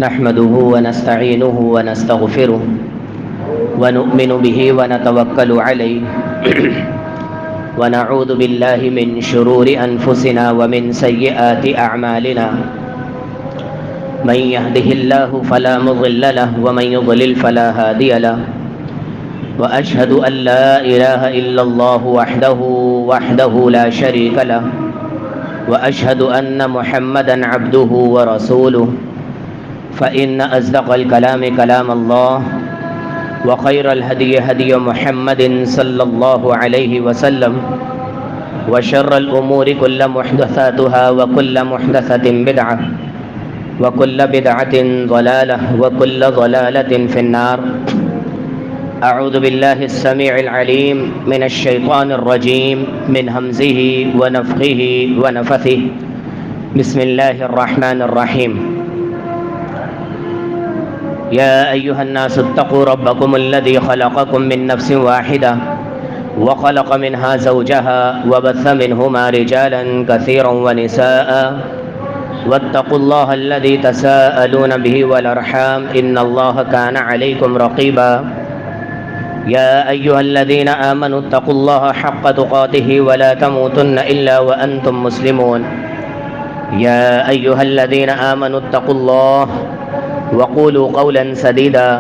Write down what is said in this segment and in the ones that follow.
نحمده ونستعينه ونستغفره ونؤمن به ونتوكل عليه ونعوذ بالله من شرور أنفسنا ومن سيئات أعمالنا من يهده الله فلا مضل له ومن يضلل فلا هادي له وأشهد أن لا إله إلا الله وحده لا شريك له وأشهد أن محمدا عبده ورسوله فإن أصدق الكلام كلام الله وخير الهدي هدي محمد صلى الله عليه وسلم وشر الأمور كل محدثاتها وكل محدثة بدعة وكل بدعة ضلالة وكل ضلالة في النار. أعوذ بالله السميع العليم من الشيطان الرجيم من همزه ونفخه ونفثه. بسم الله الرحمن الرحيم. يا أيها الناس اتقوا ربكم الذي خلقكم من نفس واحدة وخلق منها زوجها وبث منهما رجالا كثيرا ونساء واتقوا الله الذي تساءلون به والأرحام إن الله كان عليكم رقيبا. يا أيها الذين آمنوا اتقوا الله حق تقاته ولا تموتن إلا وأنتم مسلمون. يا أيها الذين آمنوا اتقوا الله وقولوا قولا سديدا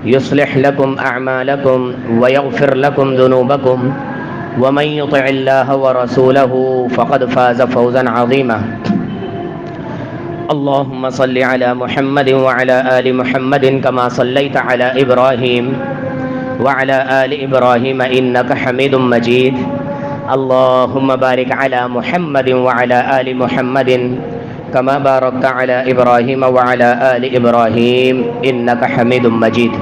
يصلح لكم أعمالكم ويغفر لكم ذنوبكم ومن يطع الله ورسوله فقد فاز فوزا عظيما. اللهم صل على محمد وعلى آل محمد كما صليت على إبراهيم وعلى آل إبراهيم إنك حميد مجيد. اللهم بارك على محمد وعلى آل محمد كما باركت على إبراهيم وعلى آل إبراهيم إنك حميد مجيد.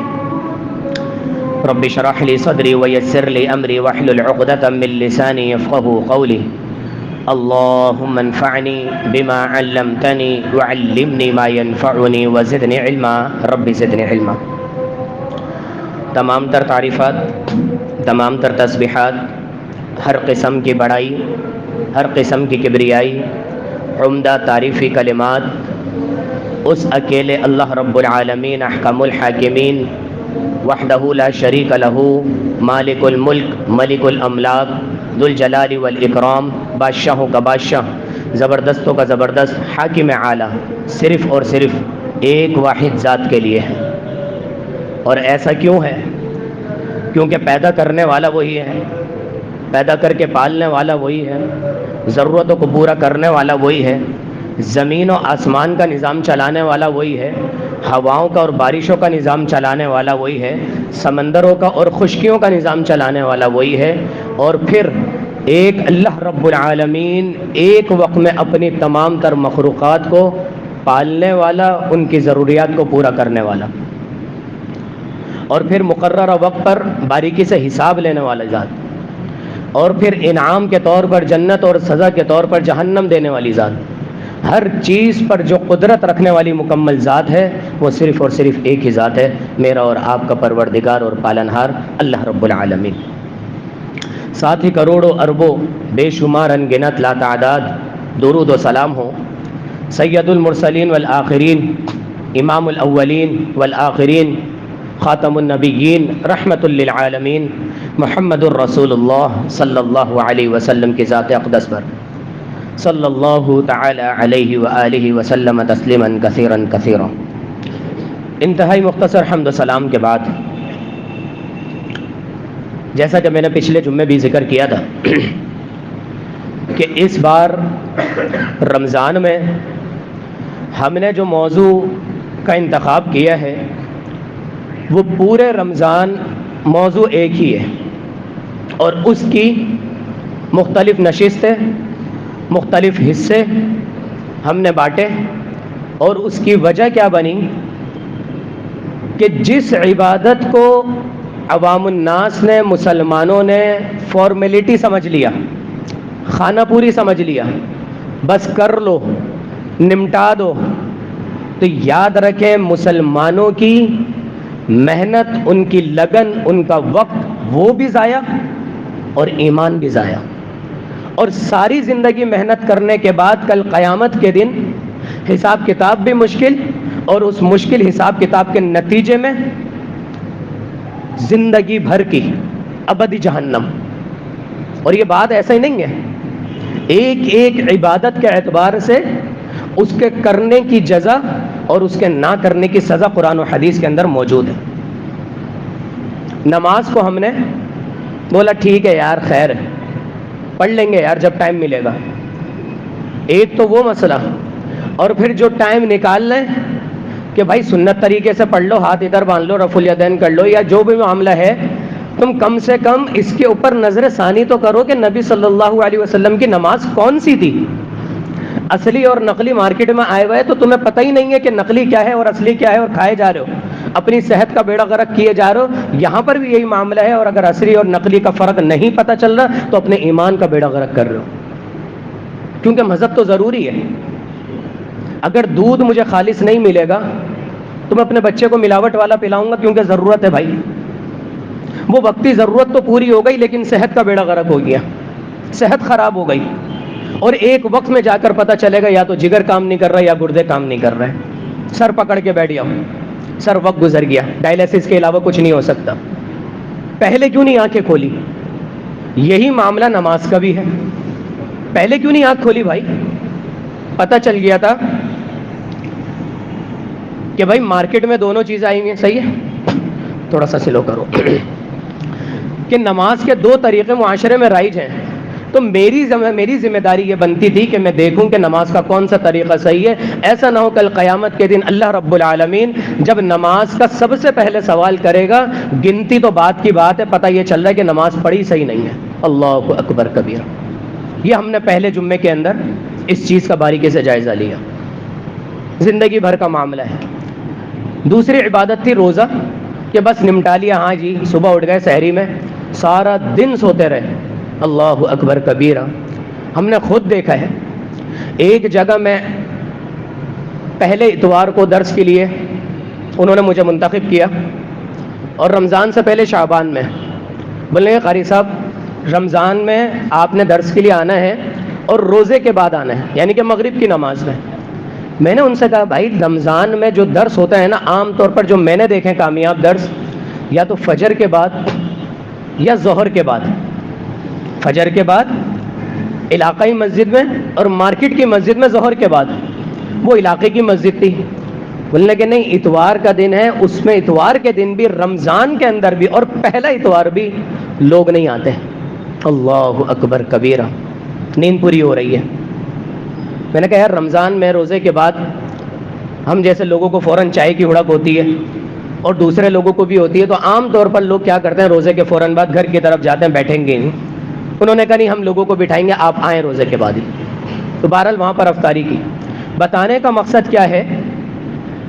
رب اشرح لي صدري ويسر لي أمري واحلل عقدة من لساني يفقهوا قولي. اللهم انفعني بما علمتني وعلمني ما ينفعني وزدني علما. رب زدني علما. تمام تر تعریفات، تمام تر تسبیحات، ہر قسم کی بڑائی، ہر قسم کی کبریائی، عمدہ تعریفی کلمات اس اکیلے اللہ رب العالمین احکم الحاکمین وحدہ لا شریک لہ مالک الملک ملک الاملاک ذو الجلال والاکرام، بادشاہوں کا بادشاہ، زبردستوں کا زبردست، حاکم اعلیٰ صرف اور صرف ایک واحد ذات کے لیے ہے. اور ایسا کیوں ہے؟ کیونکہ پیدا کرنے والا وہی ہے، پیدا کر کے پالنے والا وہی ہے، ضرورتوں کو پورا کرنے والا وہی ہے، زمین و آسمان کا نظام چلانے والا وہی ہے، ہواؤں کا اور بارشوں کا نظام چلانے والا وہی ہے، سمندروں کا اور خشکیوں کا نظام چلانے والا وہی ہے. اور پھر ایک اللہ رب العالمین ایک وقت میں اپنی تمام تر مخلوقات کو پالنے والا، ان کی ضروریات کو پورا کرنے والا، اور پھر مقررہ وقت پر باریکی سے حساب لینے والا ذات، اور پھر انعام کے طور پر جنت اور سزا کے طور پر جہنم دینے والی ذات. ہر چیز پر جو قدرت رکھنے والی مکمل ذات ہے وہ صرف اور صرف ایک ہی ذات ہے، میرا اور آپ کا پروردگار اور پالنہار اللہ رب العالمین. ساتھ ہی کروڑوں اربوں بے شمار انگنت لا تعداد درود و سلام ہو سید المرسلین والآخرین، امام الاولین والآخرین، خاتم النبیین، رحمت للعالمین، محمد الرسول اللہ صلی اللہ علیہ وسلم کی ذات اقدس پر صلی اللہ تعالی علیہ وآلہ وسلم تسلیما کثیرا کثیرا. انتہائی مختصر حمد و سلام کے بعد، جیسا کہ میں نے پچھلے جمعے بھی ذکر کیا تھا کہ اس بار رمضان میں ہم نے جو موضوع کا انتخاب کیا ہے وہ پورے رمضان موضوع ایک ہی ہے، اور اس کی مختلف نشستیں، مختلف حصے ہم نے بانٹے. اور اس کی وجہ کیا بنی کہ جس عبادت کو عوام الناس نے، مسلمانوں نے فارمیلٹی سمجھ لیا، خانہ پوری سمجھ لیا، بس کر لو، نمٹا دو، تو یاد رکھیں مسلمانوں کی محنت، ان کی لگن، ان کا وقت وہ بھی ضائع اور ایمان بھی ضائع. اور ساری زندگی محنت کرنے کے بعد کل قیامت کے دن حساب کتاب بھی مشکل، اور اس مشکل حساب کتاب کے نتیجے میں زندگی بھر کی ابدی جہنم۔ اور یہ بات ایسا ہی نہیں ہے، ایک ایک عبادت کے اعتبار سے اس کے کرنے کی جزا اور اس کے نہ کرنے کی سزا قرآن و حدیث کے اندر موجود ہے۔ نماز کو ہم نے بولا ٹھیک ہے یار، خیر ہے، پڑھ لیں گے یار جب ٹائم ملے گا، ایک تو وہ مسئلہ، اور پھر جو ٹائم نکال لیں کہ بھائی سنت طریقے سے پڑھ لو، ہاتھ ادھر باندھ لو، رفع الیدین کر لو، یا جو بھی معاملہ ہے، تم کم سے کم اس کے اوپر نظر ثانی تو کرو کہ نبی صلی اللہ علیہ وسلم کی نماز کون سی تھی۔ اصلی اور نقلی مارکیٹ میں آئے ہوئے تو تمہیں پتہ ہی نہیں ہے کہ نقلی کیا ہے اور اصلی کیا ہے، اور کھائے جا رہے ہو، اپنی صحت کا بیڑا غرق کیے جا رہے ہو۔ یہاں پر بھی یہی معاملہ ہے، اور اگر اصلی اور نقلی کا فرق نہیں پتہ چل رہا تو اپنے ایمان کا بیڑا غرق کر رہے ہو، کیونکہ مذہب تو ضروری ہے۔ اگر دودھ مجھے خالص نہیں ملے گا تو میں اپنے بچے کو ملاوٹ والا پلاؤں گا، کیونکہ ضرورت ہے بھائی، وہ وقتی ضرورت تو پوری ہو گئی لیکن صحت کا بیڑا غرق ہو گیا، صحت خراب ہو گئی، اور ایک وقت میں جا کر پتہ چلے گا یا تو جگر کام نہیں کر رہا یا گردے کام نہیں کر رہے، سر پکڑ کے بیٹھ جاؤ، سر وقت گزر گیا، ڈائلیسس کے علاوہ کچھ نہیں ہو سکتا۔ پہلے کیوں نہیں آنکھیں کھولی؟ یہی معاملہ نماز کا بھی ہے، پہلے کیوں نہیں آنکھ کھولی بھائی؟ پتہ چل گیا تھا کہ بھائی مارکیٹ میں دونوں چیزیں آئی ہوئی ہیں، صحیح ہے، تھوڑا سا سلو کرو، کہ نماز کے دو طریقے معاشرے میں رائج ہیں، تو میری ذمہ داری یہ بنتی تھی کہ میں دیکھوں کہ نماز کا کون سا طریقہ صحیح ہے۔ ایسا نہ ہو کل قیامت کے دن اللہ رب العالمین جب نماز کا سب سے پہلے سوال کرے گا، گنتی تو بات کی بات ہے، پتہ یہ چل رہا ہے کہ نماز پڑھی صحیح نہیں ہے۔ اللہ اکبر کبیرہ۔ یہ ہم نے پہلے جمعے کے اندر اس چیز کا باریکی سے جائزہ لیا، زندگی بھر کا معاملہ ہے۔ دوسری عبادت تھی روزہ، کہ بس نمٹا لیا، ہاں جی صبح اٹھ گئے سحری میں، سارا دن سوتے رہے۔ اللہ اکبر کبیرہ۔ ہم نے خود دیکھا ہے، ایک جگہ میں پہلے اتوار کو درس کے لیے انہوں نے مجھے منتخب کیا، اور رمضان سے پہلے شعبان میں بولے قاری صاحب رمضان میں آپ نے درس کے لیے آنا ہے اور روزے کے بعد آنا ہے، یعنی کہ مغرب کی نماز میں۔ میں نے ان سے کہا بھائی رمضان میں جو درس ہوتا ہے نا، عام طور پر جو میں نے دیکھے کامیاب درس، یا تو فجر کے بعد یا ظہر کے بعد، فجر کے بعد علاقائی مسجد میں، اور مارکیٹ کی مسجد میں ظہر کے بعد۔ وہ علاقے کی مسجد تھی، بولنے کہ نہیں اتوار کا دن ہے، اس میں اتوار کے دن بھی، رمضان کے اندر بھی، اور پہلا اتوار بھی لوگ نہیں آتے۔ اللہ اکبر کبیرہ۔ نیند پوری ہو رہی ہے۔ میں نے کہا یار رمضان میں روزے کے بعد ہم جیسے لوگوں کو فوراً چائے کی ہڑپ ہوتی ہے، اور دوسرے لوگوں کو بھی ہوتی ہے، تو عام طور پر لوگ کیا کرتے ہیں، روزے کے فوراً بعد گھر کی طرف جاتے ہیں، بیٹھیں گے نہیں۔ انہوں نے کہا نہیں ہم لوگوں کو بٹھائیں گے، آپ آئیں روزے کے بعد ہی۔ تو بہرحال وہاں پر افطاری کی۔ بتانے کا مقصد کیا ہے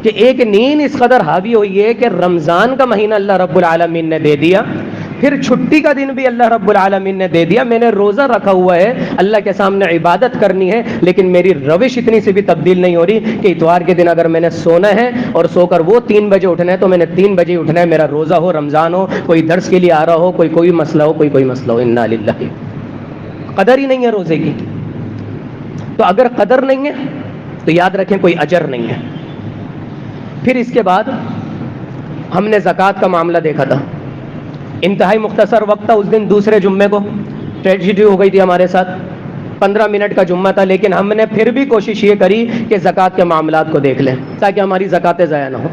کہ ایک نیند اس قدر حاوی ہوئی ہے کہ رمضان کا مہینہ اللہ رب العالمین نے دے دیا، پھر چھٹی کا دن بھی اللہ رب العالمین نے دے دیا، میں نے روزہ رکھا ہوا ہے، اللہ کے سامنے عبادت کرنی ہے، لیکن میری روش اتنی سی بھی تبدیل نہیں ہو رہی کہ اتوار کے دن اگر میں نے سونا ہے اور سو کر وہ 3 بجے اٹھنا ہے تو میں نے 3 بجے اٹھنا ہے، میرا روزہ ہو، رمضان ہو، کوئی درس کے لیے آ رہا ہو، کوئی مسئلہ ہو، کوئی مسئلہ ہو۔ انا للہ۔ قدر ہی نہیں ہے روزے کی۔ تو اگر قدر نہیں ہے تو یاد رکھیں کوئی اجر نہیں ہے۔ پھر اس کے بعد ہم نے زکوٰۃ کا معاملہ دیکھا تھا، انتہائی مختصر وقت تھا اس دن، دوسرے جمعے کو ٹریجڈی ہو گئی تھی ہمارے ساتھ، 15 منٹ کا جمعہ تھا، لیکن ہم نے پھر بھی کوشش یہ کری کہ زکوٰۃ کے معاملات کو دیکھ لیں تاکہ ہماری زکوٰتیں ضائع نہ ہو۔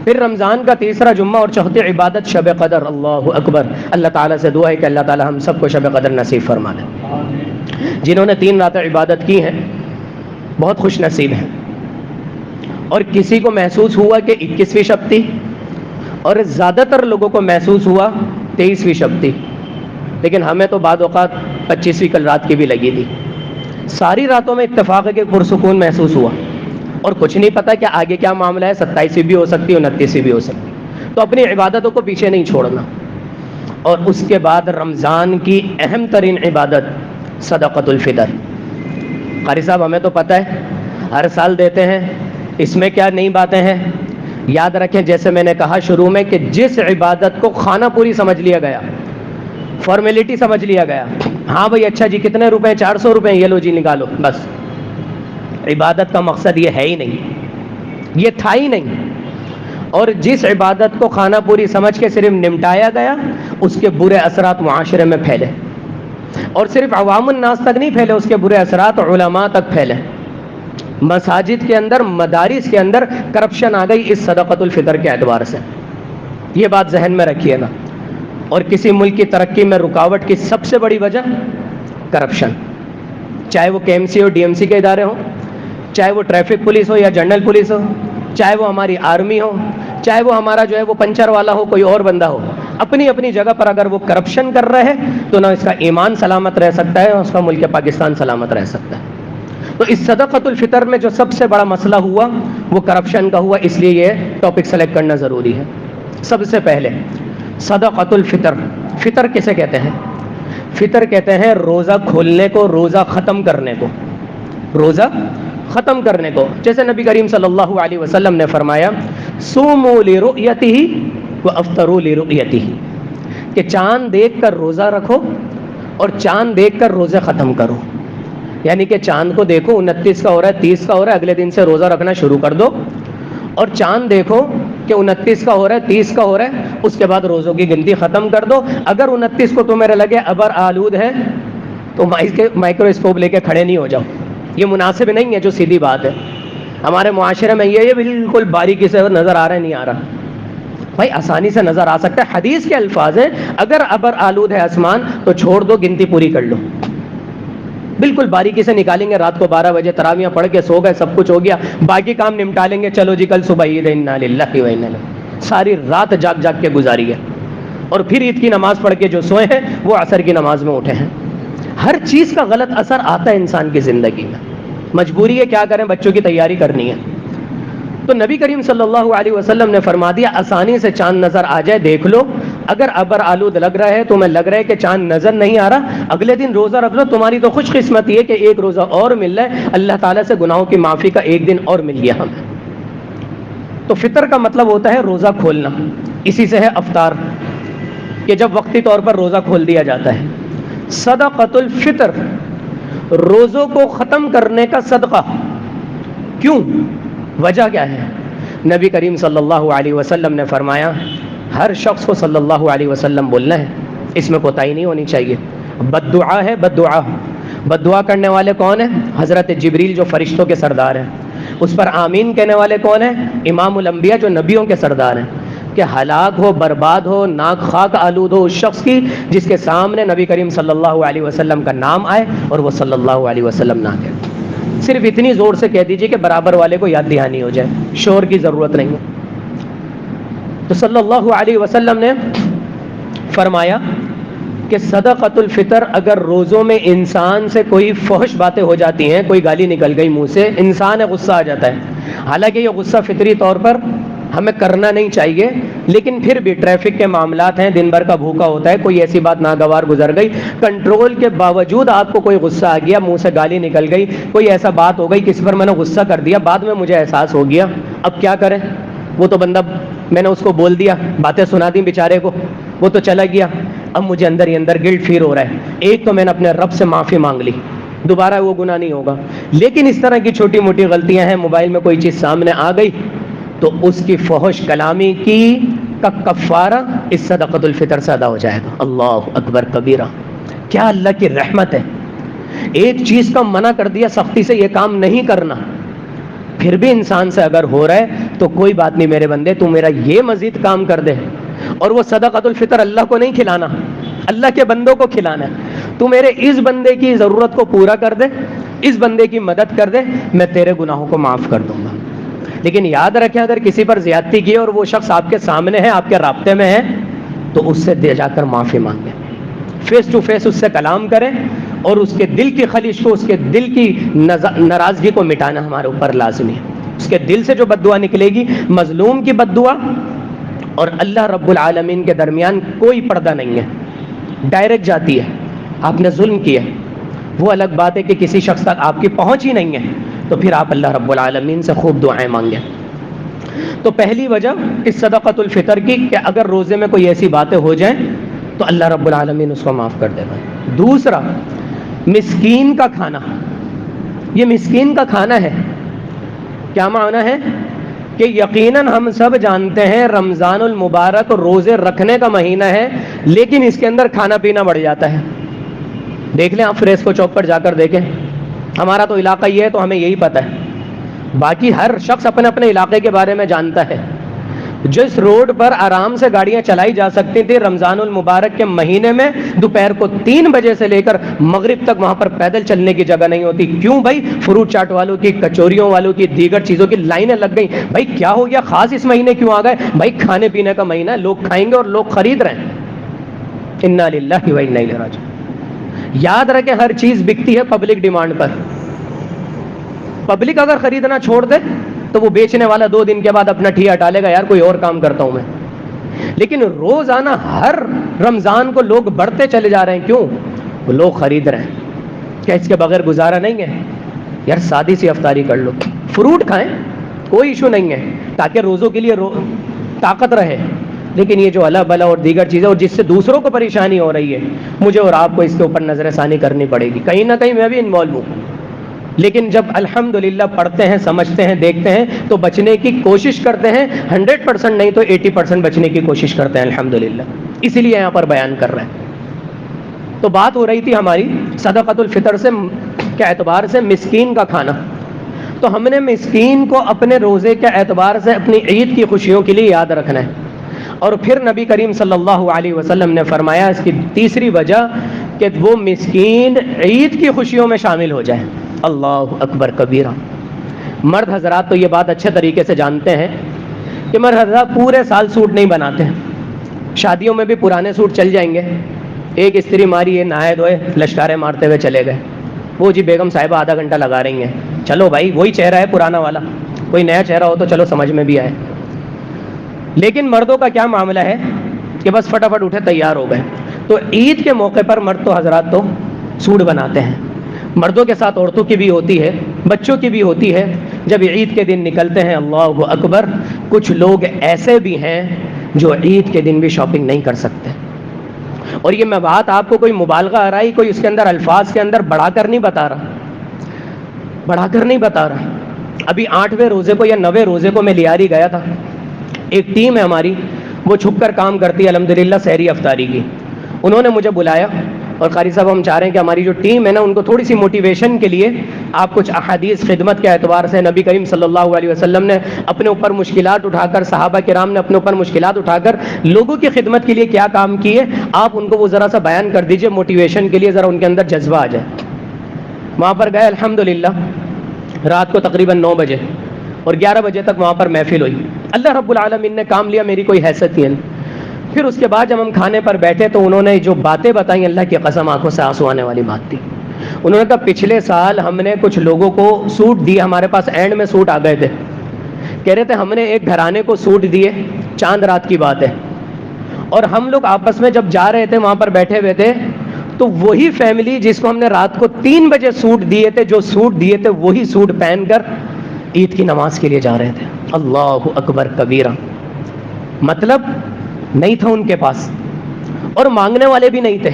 پھر رمضان کا تیسرا جمعہ اور چوتھی عبادت شب قدر۔ اللہ اکبر۔ اللہ تعالیٰ سے دعا ہے کہ اللہ تعالیٰ ہم سب کو شب قدر نصیب فرما دے۔ جنہوں نے 3 راتیں عبادت کی ہیں بہت خوش نصیب ہیں، اور کسی کو محسوس ہوا کہ 21ویں شب تھی، اور زیادہ تر لوگوں کو محسوس ہوا 23ویں شب تھی، لیکن ہمیں تو بعض اوقات 25ویں کل رات کی بھی لگی تھی۔ ساری راتوں میں اتفاق ہے کہ پرسکون محسوس ہوا، اور کچھ نہیں پتہ کہ آگے کیا معاملہ ہے، 27ویں بھی ہو سکتی ہے، 29ویں بھی ہو سکتی ہے۔ تو اپنی عبادتوں کو پیچھے نہیں چھوڑنا۔ اور اس کے بعد رمضان کی اہم ترین عبادت صدقۃ الفطر۔ قاری صاحب ہمیں تو پتہ ہے ہر سال دیتے ہیں، اس میں کیا نئی باتیں ہیں؟ یاد رکھیں جیسے میں نے کہا شروع میں کہ جس عبادت کو خانہ پوری سمجھ لیا گیا، فارمیلٹی سمجھ لیا گیا، ہاں بھائی اچھا جی کتنے روپے، 400 روپے، یہ لو جی نکالو، بس عبادت کا مقصد یہ ہے ہی نہیں، یہ تھا ہی نہیں، اور جس عبادت کو خانہ پوری سمجھ کے صرف نمٹایا گیا اس کے برے اثرات معاشرے میں پھیلے، اور صرف عوام الناس تک نہیں پھیلے، اس کے برے اثرات علماء تک پھیلے۔ مساجد کے اندر، مدارس کے اندر کرپشن آ گئی اس صدقۃ الفطر کے اعتبار سے، یہ بات ذہن میں رکھیے گا۔ اور کسی ملک کی ترقی میں رکاوٹ کی سب سے بڑی وجہ کرپشن، چاہے وہ کے ایم سی ہو، ڈی ایم سی کے ادارے ہوں، چاہے وہ ٹریفک پولیس ہو یا جنرل پولیس ہو، چاہے وہ ہماری آرمی ہو، چاہے وہ ہمارا جو ہے وہ پنچر والا ہو، کوئی اور بندہ ہو، اپنی اپنی جگہ پر اگر وہ کرپشن کر رہے ہیں تو نہ اس کا ایمان سلامت رہ سکتا ہے، اور اس کا ملک پاکستان سلامت رہ سکتا ہے۔ تو اس صدقۃ الفطر میں جو سب سے بڑا مسئلہ ہوا وہ کرپشن کا ہوا، اس لیے یہ ٹاپک سلیکٹ کرنا ضروری ہے۔ سب سے پہلے صدقۃ الفطر، فطر کسے کہتے ہیں؟ فطر کہتے ہیں روزہ کھولنے کو، روزہ ختم کرنے کو، روزہ ختم کرنے کو۔ جیسے نبی کریم صلی اللہ علیہ وسلم نے فرمایا صوموا لرؤیتہ وافطروا لرؤیتہ، کہ چاند دیکھ کر روزہ رکھو اور چاند دیکھ کر روزے ختم کرو، یعنی کہ چاند کو دیکھو 29 کا ہو رہا ہے، 30 کا ہو رہا ہے، اگلے دن سے روزہ رکھنا شروع کر دو، اور چاند دیکھو کہ 29 کا ہو رہا ہے، 30 کا ہو رہا ہے، اس کے بعد روزوں کی گنتی ختم کر دو۔ اگر 29 کو تمہیں لگے ابر آلود ہے تو مائکرو اسکوپ لے کے کھڑے نہیں ہو جاؤ، یہ مناسب نہیں ہے، جو سیدھی بات ہے۔ ہمارے معاشرے میں یہ بالکل باریکی سے نظر آ رہا ہے، نہیں آ رہا بھائی، آسانی سے نظر آ سکتا ہے۔ حدیث کے الفاظ ہیں اگر ابر آلود ہے آسمان تو چھوڑ دو، گنتی پوری کر لو، بالکل باریکی سے نکالیں گے۔ رات کو 12 بجے تراویاں پڑھ کے سو گئے، سب کچھ ہو گیا، باقی کام نمٹا لیں گے، چلو جی کل صبح عید ہے، انا للہ و انا الیہ، ساری رات جاگ جاگ کے گزاری ہے، اور پھر عید کی نماز پڑھ کے جو سوئے ہیں وہ عصر کی نماز میں اٹھے ہیں۔ ہر چیز کا غلط اثر آتا ہے انسان کی زندگی میں، مجبوری ہے، کیا کریں، بچوں کی تیاری کرنی ہے۔ تو نبی کریم صلی اللہ علیہ وسلم نے فرما دیا آسانی سے چاند نظر آ جائے دیکھ لو، اگر ابر آلود لگ رہا ہے، تمہیں لگ رہا ہے کہ چاند نظر نہیں آ رہا، اگلے دن روزہ رکھ لو، تمہاری تو خوش قسمتی ہے کہ ایک روزہ اور مل رہا ہے، اللہ تعالیٰ سے گناہوں کی معافی کا ایک دن اور مل گیا ہمیں۔ تو فطر کا مطلب ہوتا ہے روزہ کھولنا، اسی سے ہے افطار، کہ جب وقتی طور پر روزہ کھول دیا جاتا ہے۔ صدقۃ الفطر، روزوں کو ختم کرنے کا صدقہ، کیوں؟ وجہ کیا ہے؟ نبی کریم صلی اللہ علیہ وسلم نے فرمایا ہر شخص کو صلی اللہ علیہ وسلم بولنا ہے، اس میں کوتاہی نہیں ہونی چاہیے۔ بد دعا ہے، بد دعا، بد دعا کرنے والے کون ہیں؟ حضرت جبریل جو فرشتوں کے سردار ہیں۔ اس پر آمین کہنے والے کون ہیں؟ امام الانبیاء جو نبیوں کے سردار ہیں۔ کہ ہلاک ہو، برباد ہو، ناک خاک آلود ہو اس شخص کی جس کے سامنے نبی کریم صلی اللہ علیہ وسلم کا نام آئے اور وہ صلی اللہ علیہ وسلم نہ کہے۔ صرف اتنی زور سے کہہ دیجیے کہ برابر والے کو یاد دہانی ہو جائے، شور کی ضرورت نہیں ہے۔ تو صلی اللہ علیہ وسلم نے فرمایا کہ صدقۃ الفطر، اگر روزوں میں انسان سے کوئی فحش باتیں ہو جاتی ہیں، کوئی گالی نکل گئی منہ سے، انسان غصہ آ جاتا ہے، حالانکہ یہ غصہ فطری طور پر ہمیں کرنا نہیں چاہیے، لیکن پھر بھی ٹریفک کے معاملات ہیں، دن بھر کا بھوکا ہوتا ہے، کوئی ایسی بات ناگوار گزر گئی، کنٹرول کے باوجود آپ کو کوئی غصہ آ گیا، منہ سے گالی نکل گئی، کوئی ایسا بات ہو گئی کسی پر میں نے غصہ کر دیا، بعد میں مجھے احساس ہو گیا، اب کیا کریں؟ وہ تو بندہ، میں نے اس کو بول دیا، باتیں سنا دی بیچارے کو، وہ تو چلا گیا، اب مجھے اندر ہی اندر گلٹ فیل ہو رہا ہے۔ ایک تو میں نے اپنے رب سے معافی مانگ لی، دوبارہ وہ گناہ نہیں ہوگا، لیکن اس طرح کی چھوٹی موٹی غلطیاں ہیں، موبائل میں کوئی چیز سامنے آ گئی تو اس کی فحش کلامی کی کا کفارہ اس صدقۃ الفطر سے ادا ہو جائے گا۔ اللہ اکبر کبیرہ، کیا اللہ کی رحمت ہے! ایک چیز کا منع کر دیا سختی سے، یہ کام نہیں کرنا، پھر بھی انسان سے اگر ہو رہا ہے تو کوئی بات نہیں میرے بندے، تو میرا یہ مزید کام کر دے، اور وہ صدقۃ الفطر اللہ کو نہیں کھلانا، اللہ کے بندوں کو کھلانا ہے، تو میرے اس بندے کی ضرورت کو پورا کر دے، اس بندے کی مدد کر دے، میں تیرے گناہوں کو معاف کر دوں گا۔ لیکن یاد رکھیں اگر کسی پر زیادتی کی اور وہ شخص آپ کے سامنے ہے، آپ کے رابطے میں ہے، تو اس سے دے جا کر معافی مانگیں، فیس ٹو فیس اس سے کلام کریں، اور اس کے دل کی خلیش کو، اس کے دل کی ناراضگی کو مٹانا ہمارے اوپر لازمی ہے۔ اس کے دل سے جو بد دعا نکلے گی، مظلوم کی بد دعا اور اللہ رب العالمین کے درمیان کوئی پردہ نہیں ہے، ڈائریکٹ جاتی ہے۔ آپ نے ظلم کیا، وہ الگ بات ہے کہ کسی شخص تک آپ کی پہنچ ہی نہیں ہے، تو پھر آپ اللہ رب العالمین سے خوب دعائیں مانگیں۔ تو پہلی وجہ اس صدقۃ الفطر کی کہ اگر روزے میں کوئی ایسی باتیں ہو جائیں تو اللہ رب العالمین اس کو معاف کر دے گا۔ دوسرا، مسکین کا کھانا، یہ مسکین کا کھانا ہے. کیا معنی ہے؟ کہ یقیناً ہم سب جانتے ہیں رمضان المبارک روزے رکھنے کا مہینہ ہے، لیکن اس کے اندر کھانا پینا بڑھ جاتا ہے. دیکھ لیں آپ فریسکو چوک پر جا کر دیکھیں. ہمارا تو علاقہ یہ ہے تو ہمیں یہی پتہ ہے، باقی ہر شخص اپنے اپنے علاقے کے بارے میں جانتا ہے. جس روڈ پر آرام سے گاڑیاں چلائی جا سکتی تھی رمضان المبارک کے مہینے میں، دوپہر کو 3 بجے سے لے کر مغرب تک وہاں پر پیدل چلنے کی جگہ نہیں ہوتی. کیوں بھائی؟ فروٹ چاٹ والوں کی، کچوریوں والوں کی، دیگر چیزوں کی لائنیں لگ گئی. بھائی کیا ہو گیا؟ خاص اس مہینے کیوں آ گئے؟ بھائی کھانے پینے کا مہینہ ہے، لوگ کھائیں گے اور لوگ خرید رہے ہیں. انا للہ و انا الیہ راجعون. یاد رکھیں ہر چیز بکتی ہے پبلک ڈیمانڈ پر. پبلک اگر خریدنا چھوڑ دے تو وہ بیچنے والا 2 دن کے بعد اپنا ٹھیا ڈالے گا، یار کوئی اور کام کرتا ہوں میں. لیکن روزانہ ہر رمضان کو لوگ بڑھتے چلے جا رہے ہیں. کیوں؟ وہ لوگ خرید رہے ہیں. کیا اس کے بغیر گزارا نہیں ہے؟ یار سادی سی افطاری کر لو، فروٹ کھائیں، کوئی ایشو نہیں ہے، تاکہ روزوں کے لیے طاقت رہے. لیکن یہ جو اللہ بلا اور دیگر چیزیں اور جس سے دوسروں کو پریشانی ہو رہی ہے، مجھے اور آپ کو اس کے اوپر نظر ثانی کرنی پڑے گی. کہیں نہ کہیں میں بھی انوالو ہوں، لیکن جب الحمدللہ پڑھتے ہیں، سمجھتے ہیں، دیکھتے ہیں تو بچنے کی کوشش کرتے ہیں. 100% نہیں تو 80% بچنے کی کوشش کرتے ہیں الحمدللہ. اسی لیے یہاں پر بیان کر رہے ہیں. تو بات ہو رہی تھی ہماری صدقۃ الفطر سے کے اعتبار سے مسکین کا کھانا. تو ہم نے مسکین کو اپنے روزے کے اعتبار سے اپنی عید کی خوشیوں کے لیے یاد رکھنا ہے. اور پھر نبی کریم صلی اللہ علیہ وسلم نے فرمایا اس کی تیسری وجہ کہ وہ مسکین عید کی خوشیوں میں شامل ہو جائے. اللہ اکبر کبیرہ. مرد حضرات تو یہ بات اچھے طریقے سے جانتے ہیں کہ مرد حضرات پورے سال سوٹ نہیں بناتے ہیں. شادیوں میں بھی پرانے سوٹ چل جائیں گے. ایک استری ماری ہے، نہائے دھوئے لشکارے مارتے ہوئے چلے گئے. وہ جی بیگم صاحبہ آدھا گھنٹہ لگا رہی ہیں. چلو بھائی وہی چہرہ ہے پرانا والا، کوئی نیا چہرہ ہو تو چلو سمجھ میں بھی آئے. لیکن مردوں کا کیا معاملہ ہے کہ بس فٹافٹ اٹھے تیار ہو گئے. تو عید کے موقع پر مرد تو حضرات تو سوٹ بناتے ہیں. مردوں کے ساتھ عورتوں کی بھی ہوتی ہے، بچوں کی بھی ہوتی ہے. جب عید کے دن نکلتے ہیں اللہ اکبر، کچھ لوگ ایسے بھی ہیں جو عید کے دن بھی شاپنگ نہیں کر سکتے. اور یہ میں بات آپ کو کوئی مبالغہ آ رہی، کوئی اس کے اندر الفاظ کے اندر بڑھا کر نہیں بتا رہا، بڑھا کر نہیں بتا رہا. ابھی 8ویں روزے کو یا 9ویں روزے کو میں لیاری گیا تھا. ایک ٹیم ہے ہماری، وہ چھپ کر کام کرتی ہے الحمدللہ سحری افطاری کی. انہوں نے مجھے بلایا اور قاری صاحب ہم چاہ رہے ہیں کہ ہماری جو ٹیم ہے نا ان کو تھوڑی سی موٹیویشن کے لیے آپ کچھ احادیث خدمت کے اعتبار سے نبی کریم صلی اللہ علیہ وسلم نے اپنے اوپر مشکلات اٹھا کر، صحابہ کرام نے اپنے اوپر مشکلات اٹھا کر لوگوں کی خدمت کے لیے کیا کام کیے، آپ ان کو وہ ذرا سا بیان کر دیجئے موٹیویشن کے لیے، ذرا ان کے اندر جذبہ آ جائے. وہاں پر گئے الحمدللہ رات کو تقریباً 9 بجے اور 11 بجے تک وہاں پر محفل ہوئی. اللہ رب العالمین نے کام لیا، میری کوئی حیثیت نہیں. پھر اس کے بعد جب ہم کھانے پر بیٹھے تو انہوں نے جو باتیں بتائیں اللہ کی قسم آنکھوں سے آنسو آنے والی بات تھی. انہوں نے کہا پچھلے سال ہم نے کچھ لوگوں کو سوٹ دیے، ہمارے پاس اینڈ میں سوٹ آ گئے تھے. کہہ رہے تھے ہم نے ایک گھرانے کو سوٹ دیے، چاند رات کی بات ہے، اور ہم لوگ آپس میں جب جا رہے تھے وہاں پر بیٹھے ہوئے تھے تو وہی فیملی جس کو ہم نے رات کو 3 بجے سوٹ دیے تھے، جو سوٹ دیے تھے وہی سوٹ پہن کر عید کی نماز کے لیے جا رہے تھے. اللہ اکبر کبیرہ. مطلب نہیں تھا ان کے پاس اور مانگنے والے بھی نہیں تھے.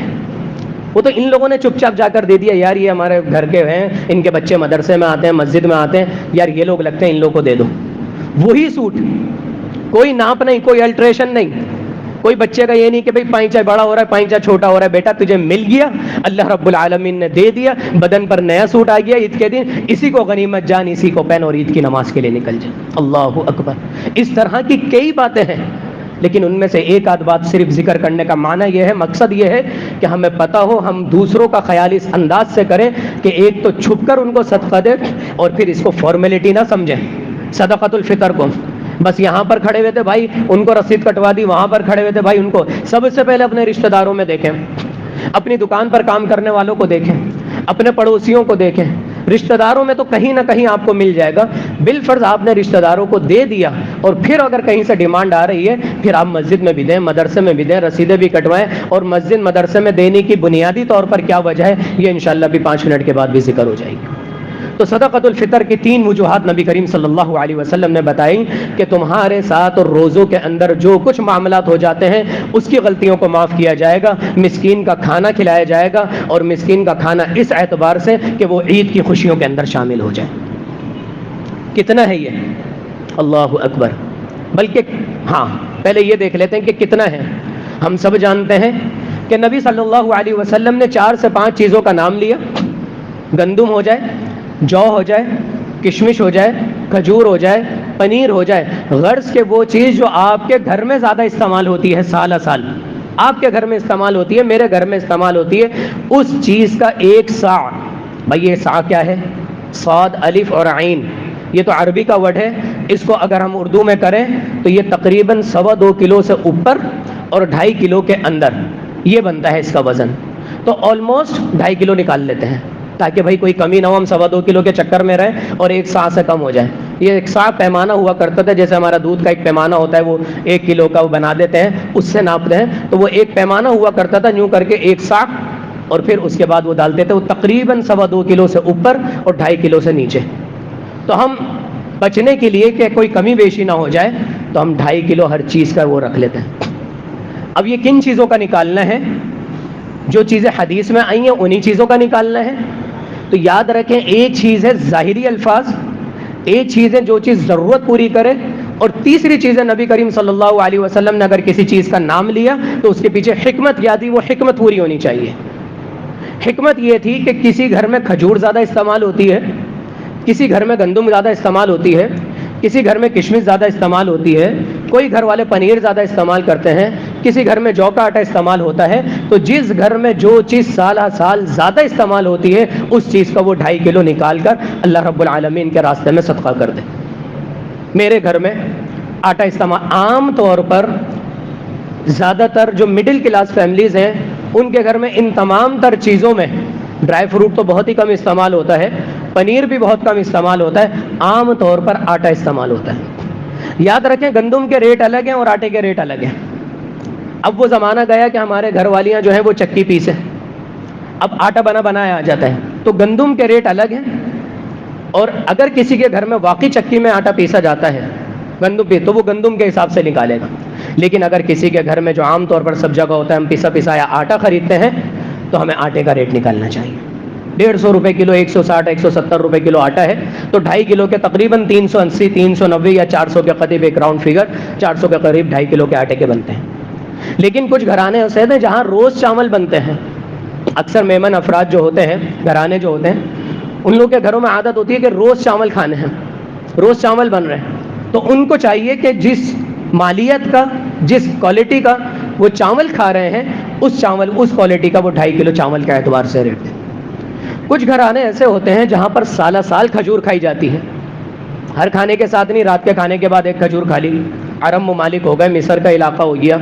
وہ تو ان لوگوں نے چپ چاپ جا کر دے دیا، یار یہ ہمارے گھر کے ہیں، ان کے بچے مدرسے میں آتے ہیں، مسجد میں آتے ہیں، یار یہ لوگ لگتے ہیں ان لوگوں کو دے دو. وہی سوٹ، کوئی ناپ نہیں، کوئی الٹریشن نہیں، کوئی بچے کا یہ نہیں کہ بھئی پائنچہ بڑا ہو رہا ہے پائنچہ چھوٹا ہو رہا ہے. بیٹا تجھے مل گیا، اللہ رب العالمین نے دے دیا، بدن پر نیا سوٹ آ گیا عید کے دن، اسی کو غنیمت جان، اسی کو پہن اور عید کی نماز کے لیے نکل جائے. اللہ اکبر. اس طرح کی کئی باتیں ہیں، لیکن ان میں سے ایک آدھ بات صرف ذکر کرنے کا معنی یہ ہے، مقصد یہ ہے کہ ہمیں پتہ ہو ہم دوسروں کا خیال اس انداز سے کریں کہ ایک تو چھپ کر ان کو صدقہ دے اور پھر اس کو فارمیلٹی نہ سمجھیں. صدقۃ الفطر کو بس یہاں پر کھڑے ہوئے تھے بھائی ان کو رسید کٹوا دی، وہاں پر کھڑے ہوئے تھے بھائی ان کو. سب سے پہلے اپنے رشتہ داروں میں دیکھیں، اپنی دکان پر کام کرنے والوں کو دیکھیں، اپنے پڑوسیوں کو دیکھیں. رشتہ داروں میں تو کہیں نہ کہیں آپ کو مل جائے گا. بالفرض آپ نے رشتہ داروں کو دے دیا اور پھر اگر کہیں سے ڈیمانڈ آ رہی ہے پھر آپ مسجد میں بھی دیں، مدرسے میں بھی دیں، رسیدیں بھی کٹوائیں. اور مسجد مدرسے میں دینے کی بنیادی طور پر کیا وجہ ہے یہ انشاءاللہ بھی 5 منٹ کے بعد بھی ذکر ہو جائے گی. تو صدقۃ الفطر کی 3 وجوہات نبی کریم صلی اللہ علیہ وسلم نے بتائی کہ تمہارے ساتھ اور روزوں کے اندر جو کچھ معاملات ہو جاتے ہیں اس کی غلطیوں کو معاف کیا جائے گا، مسکین کا کھانا کھلایا جائے گا، اور مسکین کا کھانا اس اعتبار سے کہ وہ عید کی خوشیوں کے اندر شامل ہو جائے۔ کتنا ہے یہ؟ اللہ اکبر۔ بلکہ ہاں پہلے یہ دیکھ لیتے ہیں کہ کتنا ہے۔ ہم سب جانتے ہیں کہ نبی صلی اللہ علیہ وسلم نے 4 سے 5 چیزوں کا نام لیا، گندم ہو جائے، جو ہو جائے، کشمش ہو جائے، کھجور ہو جائے، پنیر ہو جائے، غرض کہ وہ چیز جو آپ کے گھر میں زیادہ استعمال ہوتی ہے، سالہ سال آپ کے گھر میں استعمال ہوتی ہے، میرے گھر میں استعمال ہوتی ہے، اس چیز کا 1 صاع۔ بھائی یہ صاع کیا ہے؟ صاد، الف اور عین، یہ تو عربی کا ورڈ ہے، اس کو اگر ہم اردو میں کریں تو یہ تقریباً 2.25 کلو سے اوپر اور 2.5 کلو کے اندر یہ بنتا ہے اس کا وزن۔ تو آلموسٹ 2.5 کلو نکال لیتے ہیں تاکہ بھائی کوئی کمی نہ ہو، ہم 2.25 کلو کے چکر میں رہیں اور 1 صاع سے کم ہو جائے۔ یہ 1 صاع پیمانہ ہوا کرتا تھا، جیسے ہمارا دودھ کا ایک پیمانہ ہوتا ہے، وہ 1 کلو کا وہ بنا دیتے ہیں، اس سے ناپتے ہیں، تو وہ ایک پیمانہ ہوا کرتا تھا، یوں کر کے 1 صاع، اور پھر اس کے بعد وہ ڈالتے تھے، وہ تقریباً 2.25 کلو سے اوپر اور 2.5 کلو سے نیچے۔ تو ہم بچنے کے لیے کہ کوئی کمی بیشی نہ ہو جائے تو ہم 2.5 کلو ہر چیز کا وہ رکھ لیتے ہیں۔ اب یہ کن چیزوں کا نکالنا ہے؟ جو چیزیں حدیث میں آئی ہیں انہی چیزوں کا نکالنا ہے۔ تو یاد رکھیں، ایک چیز ہے ظاہری الفاظ، ایک چیز ہے جو چیز ضرورت پوری کرے، اور تیسری چیز ہے نبی کریم صلی اللہ علیہ وسلم نے اگر کسی چیز کا نام لیا تو اس کے پیچھے حکمت یادی، وہ حکمت پوری ہونی چاہیے۔ حکمت یہ تھی کہ کسی گھر میں کھجور زیادہ استعمال ہوتی ہے، کسی گھر میں گندم زیادہ استعمال ہوتی ہے، کسی گھر میں کشمش زیادہ استعمال ہوتی ہے، کوئی گھر والے پنیر زیادہ استعمال کرتے ہیں، کسی گھر میں جو کا آٹا استعمال ہوتا ہے۔ تو جس گھر میں جو چیز سالہ سال زیادہ استعمال ہوتی ہے اس چیز کا وہ 2.5 کلو نکال کر اللہ رب العالمین کے راستے میں صدقہ کر دے۔ میرے گھر میں آٹا استعمال عام طور پر زیادہ تر جو مڈل کلاس فیملیز ہیں ان کے گھر میں ان تمام تر چیزوں میں ڈرائی فروٹ تو بہت ہی کم استعمال ہوتا ہے، پنیر بھی بہت کم استعمال ہوتا ہے، عام طور پر آٹا استعمال ہوتا ہے۔ یاد رکھیں گندم کے ریٹ الگ ہیں اور آٹے کے ریٹ الگ ہیں۔ اب وہ زمانہ گیا کہ ہمارے گھر والیاں جو ہیں وہ چکی پیسیں، اب آٹا بنایا آ جاتا ہے، تو گندم کے ریٹ الگ ہیں، اور اگر کسی کے گھر میں واقعی چکی میں آٹا پیسا جاتا ہے گندم پہ تو وہ گندم کے حساب سے نکالے گا۔ لیکن اگر کسی کے گھر میں جو عام طور پر سب جگہ ہوتا ہے ہم پیسا پسایا آٹا خریدتے ہیں تو ہمیں آٹے کا ریٹ نکالنا چاہیے۔ 150 روپے کلو، 160 170 روپے کلو آٹا ہے، تو 2.5 کلو کے تقریباً 380 390 یا 400 کے قریب، ایک راؤنڈ فگر 400 کے قریب 2.5 کلو کے آٹے کے بنتے ہیں۔ لیکن کچھ گھرانے ایسے ہیں جہاں روز چاول بنتے ہیں، اکثر مہمان افراد جو ہوتے ہیں، گھرانے جو ہوتے ہیں، ان لوگوں کے گھروں میں عادت ہوتی ہے کہ روز چاول کھانے ہیں، روز چاول بن رہے ہیں، تو ان کو چاہیے کہ جس مالیت کا، جس کوالٹی کا وہ چاول کھا رہے ہیں اس کوالٹی کا وہ 2.5 کلو چاول کے اعتبار سے ریٹ دیں۔ کچھ گھرانے ایسے ہوتے ہیں جہاں پر سالہ سال کھجور کھائی جاتی ہے، ہر کھانے کے ساتھ نہیں، رات کے کھانے کے بعد ایک کھجور کھا لی۔ عرب ممالک ہو گئے، مصر کا علاقہ ہو گیا،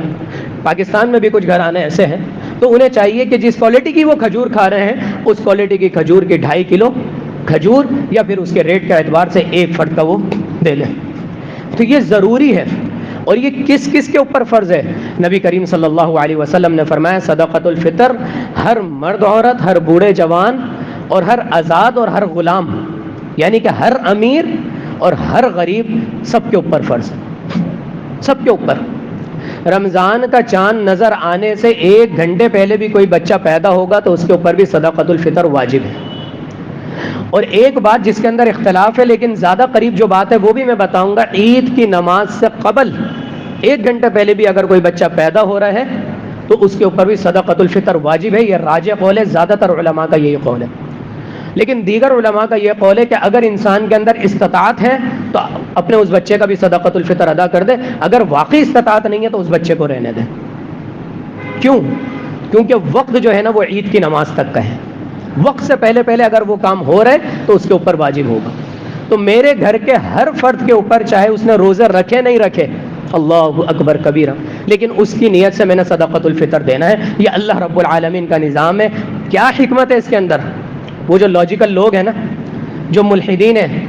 پاکستان میں بھی کچھ گھرانے ایسے ہیں، تو انہیں چاہیے کہ جس کوالٹی کی وہ کھجور کھا رہے ہیں اس کوالٹی کی کھجور کی 2.5 کلو کھجور یا پھر اس کے ریٹ کے اعتبار سے 1 فرد کا وہ دے لیں۔ تو یہ ضروری ہے، اور یہ کس کس کے اوپر فرض ہے؟ نبی کریم صلی اللہ علیہ وسلم نے فرمایا صدقۃ الفطر ہر مرد عورت، ہر بوڑھے جوان اور ہر آزاد اور ہر غلام، یعنی کہ ہر امیر اور ہر غریب، سب کے اوپر فرض ہے، سب کے اوپر۔ رمضان کا چاند نظر آنے سے 1 گھنٹے پہلے بھی کوئی بچہ پیدا ہوگا تو اس کے اوپر بھی صدقۃ الفطر واجب ہے۔ اور ایک بات جس کے اندر اختلاف ہے لیکن زیادہ قریب جو بات ہے وہ بھی میں بتاؤں گا، عید کی نماز سے قبل 1 گھنٹے پہلے بھی اگر کوئی بچہ پیدا ہو رہا ہے تو اس کے اوپر بھی صدقۃ الفطر واجب ہے۔ یہ راجح قول ہے، زیادہ تر علماء کا یہی قول ہے، لیکن دیگر علماء کا یہ قول ہے کہ اگر انسان کے اندر استطاعت ہے تو اپنے اس بچے کا بھی صدقۃ الفطر ادا کر دے، اگر واقعی استطاعت نہیں ہے تو اس بچے کو رہنے دے۔ کیوں؟ کیونکہ وقت جو ہے نا وہ عید کی نماز تک کا ہے، وقت سے پہلے پہلے اگر وہ کام ہو رہے تو اس کے اوپر واجب ہوگا۔ تو میرے گھر کے ہر فرد کے اوپر، چاہے اس نے روزے رکھے نہیں رکھے، اللہ اکبر کبیرہ، لیکن اس کی نیت سے میں نے صدقۃ الفطر دینا ہے۔ یہ اللہ رب العالمین کا نظام ہے۔ کیا حکمت ہے اس کے اندر؟ وہ جو لاجیکل لوگ ہیں نا، جو ملحدین ہیں،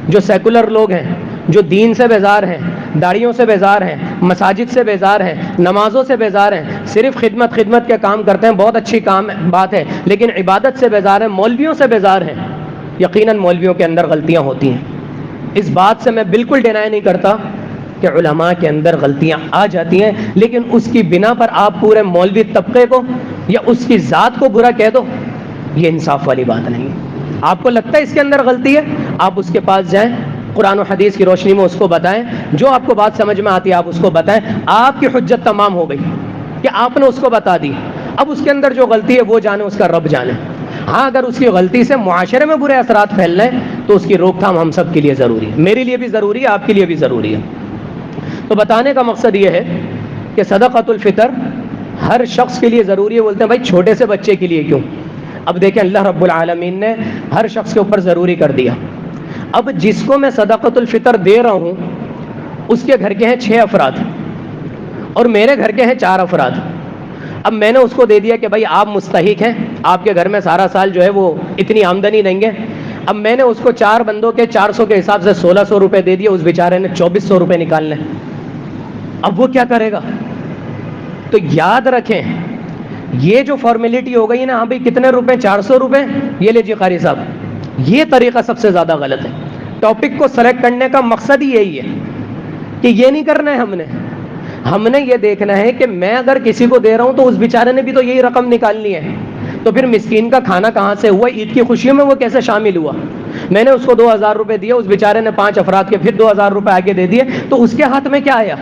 جو سیکولر لوگ ہیں، جو دین سے بیزار ہیں، داڑھیوں سے بیزار ہیں، مساجد سے بیزار ہیں، نمازوں سے بیزار ہیں، صرف خدمت کے کام کرتے ہیں، بہت اچھی بات ہے، لیکن عبادت سے بیزار ہیں، مولویوں سے بیزار ہیں، یقیناً مولویوں کے اندر غلطیاں ہوتی ہیں، اس بات سے میں بالکل ڈینائی نہیں کرتا کہ علماء کے اندر غلطیاں آ جاتی ہیں، لیکن اس کی بنا پر آپ پورے مولوی طبقے کو یا اس کی ذات کو برا کہہ دو، یہ انصاف والی بات نہیں ہے۔ آپ کو لگتا ہے اس کے اندر غلطی ہے، آپ اس کے پاس جائیں، قرآن و حدیث کی روشنی میں اس کو بتائیں، جو آپ کو بات سمجھ میں آتی ہے آپ اس کو بتائیں، آپ کی حجت تمام ہو گئی کہ آپ نے اس کو بتا دی۔ اب اس کے اندر جو غلطی ہے وہ جانے، اس کا رب جانے۔ ہاں اگر اس کی غلطی سے معاشرے میں برے اثرات پھیل رہے ہیں تو اس کی روک تھام ہم سب کے لیے ضروری ہے، میرے لیے بھی ضروری ہے، آپ کے لیے بھی ضروری ہے۔ تو بتانے کا مقصد یہ ہے کہ صدقۃ الفطر ہر شخص کے لیے ضروری ہے۔ بولتے ہیں بھائی چھوٹے سے بچے کے لیے کیوں؟ اب دیکھیں اللہ رب العالمین نے ہر شخص کے اوپر ضروری کر دیا۔ اب جس کو میں صدقۃ الفطر دے رہا ہوں اس کے گھر کے ہیں 6 افراد اور میرے گھر کے ہیں 4 افراد۔ اب میں نے اس کو دے دیا کہ بھائی آپ مستحق ہیں، آپ کے گھر میں سارا سال جو ہے وہ اتنی آمدنی دیں گے۔ اب میں نے اس کو 4 بندوں کے 400 کے حساب سے 1600 روپے دے دیے، اس بیچارے نے 2400 روپے نکالنے۔ اب وہ کیا کرے گا؟ تو یاد رکھیں یہ جو فارمیلٹی ہو گئی نا، ہاں بھائی کتنے روپے؟ 400 روپے، یہ لیجیے قاری صاحب، یہ طریقہ سب سے زیادہ غلط ہے۔ ٹاپک کو سلیکٹ کرنے کا مقصد ہی یہی ہے کہ یہ نہیں کرنا ہے، ہم نے یہ دیکھنا ہے کہ میں اگر کسی کو دے رہا ہوں تو اس بیچارے نے بھی تو یہی رقم نکالنی ہے، تو پھر مسکین کا کھانا کہاں سے ہوا؟ عید کی خوشیوں میں وہ کیسے شامل ہوا؟ میں نے اس کو 2000 روپے دیے، اس بیچارے نے 5 افراد کے پھر 2000 روپے آگے دے دیے، تو اس کے ہاتھ میں کیا آیا؟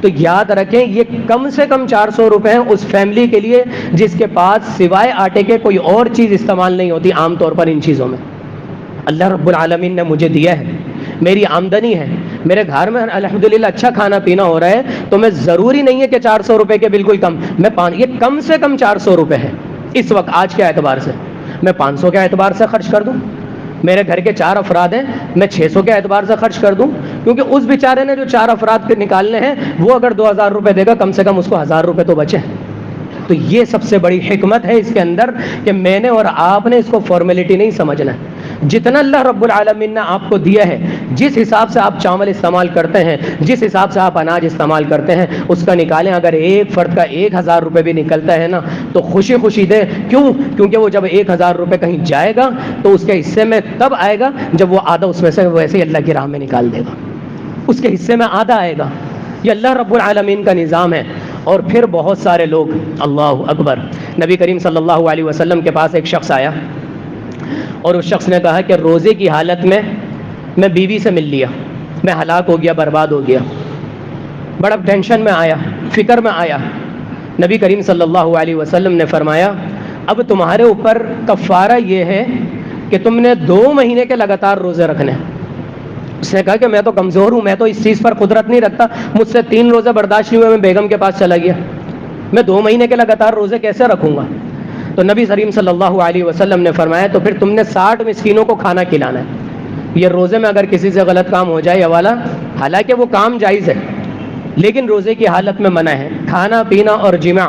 تو یاد رکھیں یہ کم سے کم 400 روپے ہیں اس فیملی کے لیے جس کے پاس سوائے آٹے کے کوئی اور چیز استعمال نہیں ہوتی عام طور پر ان چیزوں میں۔ اللہ رب العالمین نے مجھے دیا ہے، میری آمدنی ہے، میرے گھر میں الحمدللہ اچھا کھانا پینا ہو رہا ہے، تو میں ضروری نہیں ہے کہ 400 روپے کے بالکل کم، یہ کم سے کم 400 روپے ہے اس وقت آج کے اعتبار سے، میں 500 کے اعتبار سے خرچ کر دوں، میرے گھر کے 4 افراد ہیں میں 600 کے اعتبار سے خرچ کر دوں، کیونکہ اس بیچارے نے جو 4 افراد کے نکالنے ہیں وہ اگر 2000 روپے دے گا کم سے کم اس کو 1000 روپے تو بچے۔ تو یہ سب سے بڑی حکمت ہے اس کے اندر کہ میں نے اور آپ نے اس کو فارمیلٹی نہیں سمجھنا ہے۔ جتنا اللہ رب العالمین نے آپ کو دیا ہے، جس حساب سے آپ چاول استعمال کرتے ہیں، جس حساب سے آپ اناج استعمال کرتے ہیں، اس کا نکالیں۔ اگر ایک فرد کا 1000 روپے بھی نکلتا ہے نا تو خوشی خوشی دیں۔ کیوں؟ کیونکہ وہ جب 1000 روپے کہیں جائے گا تو اس کے حصے میں تب آئے گا جب وہ آدھا اس میں سے ویسے ہی اللہ کی راہ میں نکال دے گا، اس کے حصے میں آدھا آئے گا۔ یہ اللہ رب العالمین کا نظام ہے۔ اور پھر بہت سارے لوگ، اللہ اکبر، نبی کریم صلی اللہ علیہ وسلم کے پاس ایک شخص آیا اور اس شخص نے کہا کہ روزے کی حالت میں بیوی سے مل لیا، میں ہلاک ہو گیا، برباد ہو گیا، بڑا ٹینشن میں آیا، فکر میں آیا۔ نبی کریم صلی اللہ علیہ وسلم نے فرمایا اب تمہارے اوپر کفارہ یہ ہے کہ تم نے 2 مہینے کے لگاتار روزے رکھنے۔ اس نے کہا کہ میں تو کمزور ہوں، میں تو اس چیز پر قدرت نہیں رکھتا، مجھ سے 3 روزے برداشت نہیں ہوئے، میں بیگم کے پاس چلا گیا، میں 2 مہینے کے لگاتار روزے کیسے رکھوں گا؟ تو نبی کریم صلی اللہ علیہ وسلم نے فرمایا تو پھر تم نے 60 مسکینوں کو کھانا کھلانا ہے۔ یہ روزے میں اگر کسی سے غلط کام ہو جائے یہ والا، حالانکہ وہ کام جائز ہے لیکن روزے کی حالت میں منع ہے۔ کھانا پینا اور جماع،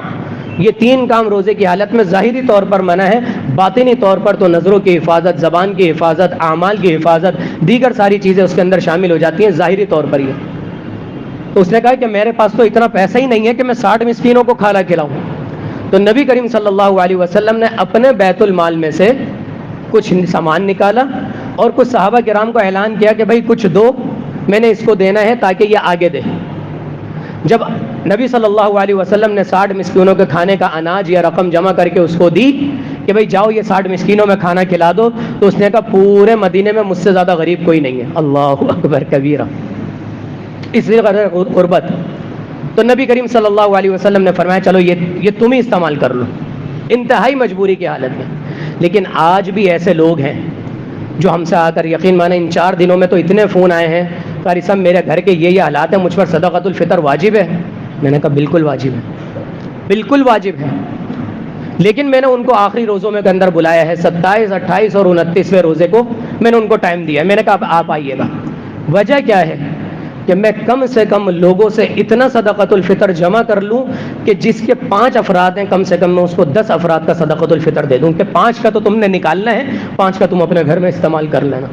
یہ 3 کام روزے کی حالت میں ظاہری طور پر منع ہے، باطنی طور پر تو نظروں کی حفاظت، زبان کی حفاظت، اعمال کی حفاظت، دیگر ساری چیزیں اس کے اندر شامل ہو جاتی ہیں ظاہری طور پر یہ۔ تو اس نے کہا کہ میرے پاس تو اتنا پیسہ ہی نہیں ہے کہ میں 60 مسکینوں کو کھانا کھلاؤں۔ تو نبی کریم صلی اللہ علیہ وسلم نے اپنے بیت المال میں سے کچھ سامان نکالا اور کچھ صحابہ کرام کو اعلان کیا کہ بھائی کچھ دو، میں نے اس کو دینا ہے تاکہ یہ آگے دے۔ جب نبی صلی اللہ علیہ وسلم نے 60 مسکینوں کے کھانے کا اناج یا رقم جمع کر کے اس کو دی کہ بھائی جاؤ یہ 60 مسکینوں میں کھانا کھلا دو، تو اس نے کہا پورے مدینے میں مجھ سے زیادہ غریب کوئی نہیں ہے۔ اللہ اکبر کبیرہ، اس لیے غربت۔ تو نبی کریم صلی اللہ علیہ وسلم نے فرمایا چلو یہ تم ہی استعمال کر لو، انتہائی مجبوری کی حالت میں۔ لیکن آج بھی ایسے لوگ ہیں جو ہم سے آ کر، یقین مانیں ان 4 دنوں میں تو اتنے فون آئے ہیں، قاری صاحب میرے گھر کے یہ حالات ہیں، مجھ پر صدقۃ الفطر واجب ہے۔ میں نے کہا بالکل واجب ہے، بالکل واجب ہے، لیکن میں نے ان کو آخری روزوں میں کے اندر بلایا ہے، 27، 28 اور 29ویں روزے کو میں نے ان کو ٹائم دیا ہے۔ میں نے کہا آپ آئیے گا۔ وجہ کیا ہے کہ میں کم سے کم لوگوں سے اتنا صدقۃ الفطر جمع کر لوں کہ جس کے 5 افراد ہیں کم سے کم میں اس کو 10 افراد کا صدقۃ الفطر دے دوں کہ 5 کا تو تم نے نکالنا ہے، 5 کا تم اپنے گھر میں استعمال کر لینا۔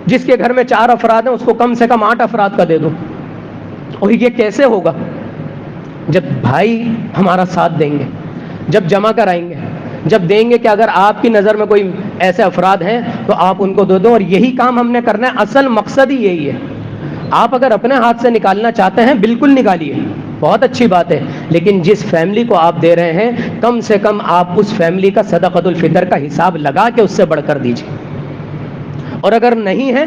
جس کے گھر میں 4 افراد ہیں اس کو کم سے کم 8 افراد کا دے دوں۔ اور یہ کیسے ہوگا؟ جب بھائی ہمارا ساتھ دیں گے، جب جمع کرائیں گے، جب دیں گے کہ اگر آپ کی نظر میں کوئی ایسے افراد ہیں تو آپ ان کو دے دو، اور یہی کام ہم نے کرنا ہے. اصل مقصد ہی یہی ہے. آپ اگر اپنے ہاتھ سے نکالنا چاہتے ہیں بالکل نکالیے، بہت اچھی بات ہے، لیکن جس فیملی کو آپ دے رہے ہیں کم سے کم آپ اس فیملی کا صدقۃ الفطر کا حساب لگا کے اس سے بڑھ کر دیجیے. اور اگر نہیں ہے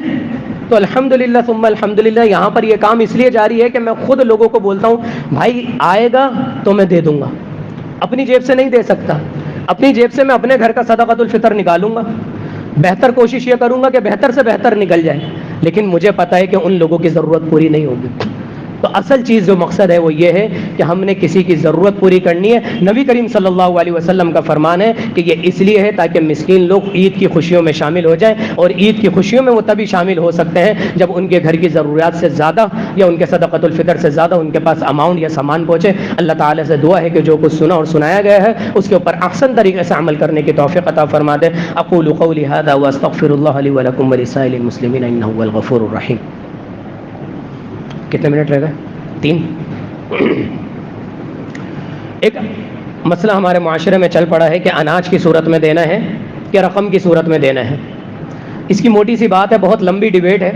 تو الحمدللہ ثم الحمدللہ، یہاں پر یہ کام اس لیے جاری ہے کہ میں خود لوگوں کو بولتا ہوں بھائی آئے گا تو میں دے دوں گا، اپنی جیب سے نہیں دے سکتا. اپنی جیب سے میں اپنے گھر کا صدقۃ الفطر نکالوں گا، بہتر کوشش یہ کروں گا کہ بہتر سے بہتر نکل جائے، لیکن مجھے پتہ ہے کہ ان لوگوں کی ضرورت پوری نہیں ہوگی. تو اصل چیز جو مقصد ہے وہ یہ ہے کہ ہم نے کسی کی ضرورت پوری کرنی ہے. نبی کریم صلی اللہ علیہ وسلم کا فرمان ہے کہ یہ اس لیے ہے تاکہ مسکین لوگ عید کی خوشیوں میں شامل ہو جائیں، اور عید کی خوشیوں میں وہ تبھی شامل ہو سکتے ہیں جب ان کے گھر کی ضروریات سے زیادہ یا ان کے صدقۃ الفطر سے زیادہ ان کے پاس اماؤنٹ یا سامان پہنچے. اللہ تعالیٰ سے دعا ہے کہ جو کچھ سنا اور سنایا گیا ہے اس کے اوپر احسن طریقے سے عمل کرنے کی توفیق عطا فرما دے. اقول قولی هذا واستغفر الله لي ولكم ولسائر المسلمين انه هو الغفور الرحیم. کتنے منٹ رہ گئے؟ 3. ایک مسئلہ ہمارے معاشرے میں چل پڑا ہے کہ اناج کی صورت میں دینا ہے کہ رقم کی صورت میں دینا ہے. اس کی موٹی سی بات ہے، بہت لمبی ڈیبیٹ ہے،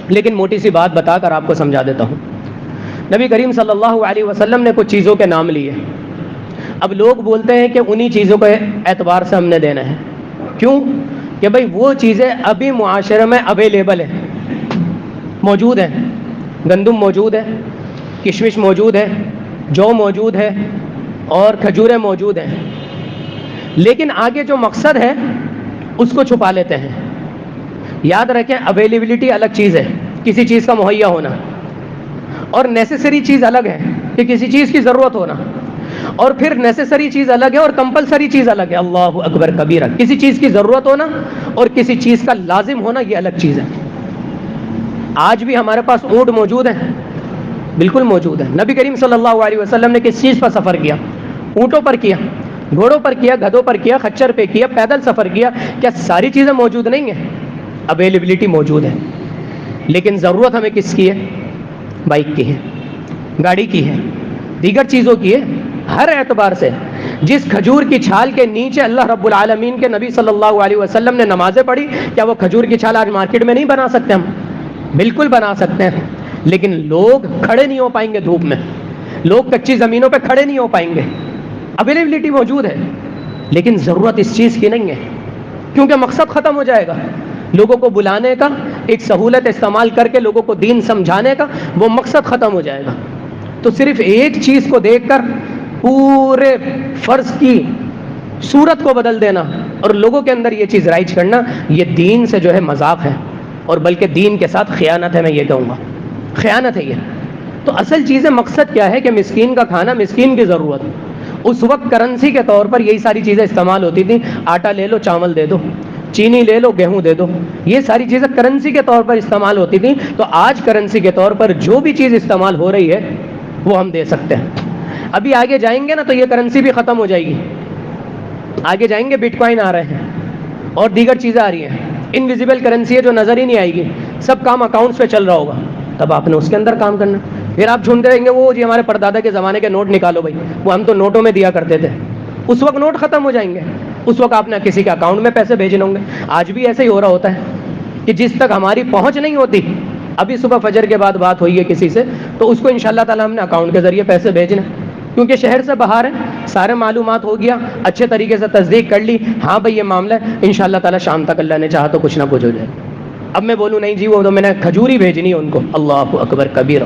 لیکن موٹی سی بات بتا کر آپ کو سمجھا دیتا ہوں. نبی کریم صلی اللہ علیہ وسلم نے کچھ چیزوں کے نام لیے. اب لوگ بولتے ہیں کہ انہی چیزوں کے اعتبار سے ہم نے دینا ہے. کیوں؟ کہ بھائی وہ چیزیں ابھی معاشرے میں اویلیبل ہیں، موجود ہیں. گندم موجود ہے، کشمش موجود ہے، جو موجود ہے، اور کھجوریں موجود ہیں. لیکن آگے جو مقصد ہے اس کو چھپا لیتے ہیں. یاد رکھیں اویلیبلٹی الگ چیز ہے، کسی چیز کا مہیا ہونا، اور نیسیسری چیز الگ ہے کہ کسی چیز کی ضرورت ہونا، اور پھر نیسیسری چیز الگ ہے اور کمپلسری چیز الگ ہے. اللہ اکبر کبیرہ. کسی چیز کی ضرورت ہونا اور کسی چیز کا لازم ہونا یہ الگ چیز ہے. آج بھی ہمارے پاس اونٹ موجود ہیں، بالکل موجود ہے. نبی کریم صلی اللہ علیہ وسلم نے کس چیز پر سفر کیا؟ اونٹوں پر کیا، گھوڑوں پر کیا، گدھوں پر کیا، خچر پہ کیا، پیدل سفر کیا. کیا ساری چیزیں موجود نہیں ہیں؟ اویلیبلٹی موجود ہے، لیکن ضرورت ہمیں کس کی ہے؟ بائک کی ہے، گاڑی کی ہے، دیگر چیزوں کی ہے. ہر اعتبار سے جس کھجور کی چھال کے نیچے اللہ رب العالمین کے نبی صلی اللہ علیہ وسلم نے نمازیں پڑھی، کیا وہ کھجور کی چھال آج مارکیٹ میں نہیں بنا سکتے ہم؟ بالکل بنا سکتے ہیں، لیکن لوگ کھڑے نہیں ہو پائیں گے دھوپ میں، لوگ کچی زمینوں پہ کھڑے نہیں ہو پائیں گے. اویلیبلٹی موجود ہے لیکن ضرورت اس چیز کی نہیں ہے، کیونکہ مقصد ختم ہو جائے گا. لوگوں کو بلانے کا، ایک سہولت استعمال کر کے لوگوں کو دین سمجھانے کا، وہ مقصد ختم ہو جائے گا. تو صرف ایک چیز کو دیکھ کر پورے فرض کی صورت کو بدل دینا اور لوگوں کے اندر یہ چیز رائج کرنا، یہ دین سے جو ہے مذاق ہے، اور بلکہ دین کے ساتھ خیانت ہے. میں یہ کہوں گا خیانت ہے یہ. تو اصل چیز مقصد کیا ہے کہ مسکین کا کھانا، مسکین کی ضرورت. اس وقت کرنسی کے طور پر یہی ساری چیزیں استعمال ہوتی تھیں. آٹا لے لو، چاول دے دو، چینی لے لو، گیہوں دے دو. یہ ساری چیزیں کرنسی کے طور پر استعمال ہوتی تھیں. تو آج کرنسی کے طور پر جو بھی چیز استعمال ہو رہی ہے وہ ہم دے سکتے ہیں. ابھی آگے جائیں گے نا تو یہ کرنسی بھی ختم ہو جائے گی. آگے جائیں گے بٹ کوائن آ رہے ہیں اور دیگر چیزیں آ رہی ہیں. انویزیبل کرنسی ہے جو نظر ہی نہیں آئے گی، سب کام اکاؤنٹس پہ چل رہا ہوگا. تب آپ نے اس کے اندر کام کرنا. پھر آپ ڈھونڈتے رہیں گے وہ جی ہمارے پردادا کے زمانے کے نوٹ نکالو بھائی، وہ ہم تو نوٹوں میں دیا کرتے تھے. اس وقت نوٹ ختم ہو جائیں گے، اس وقت آپ نے کسی کے اکاؤنٹ میں پیسے بھیجنے ہوں گے. آج بھی ایسے ہی ہو رہا ہوتا ہے کہ جس تک ہماری پہنچ نہیں ہوتی، ابھی صبح فجر کے بعد بات ہوئی ہے کسی سے تو اس کو انشاءاللہ تعالی ہم نے اکاؤنٹ کے ذریعے پیسے بھیجنے، کیونکہ شہر سے باہر ہے، سارے معلومات ہو گیا، اچھے طریقے سے تصدیق کر لی، ہاں بھائی یہ معاملہ ہے، انشاءاللہ تعالی شام تک اللہ نے چاہا تو کچھ نہ کچھ ہو جائے. اب میں بولوں نہیں جی وہ تو میں نے کھجوری بھیجنی ہے ان کو، اللہ اکبر کبیرہ.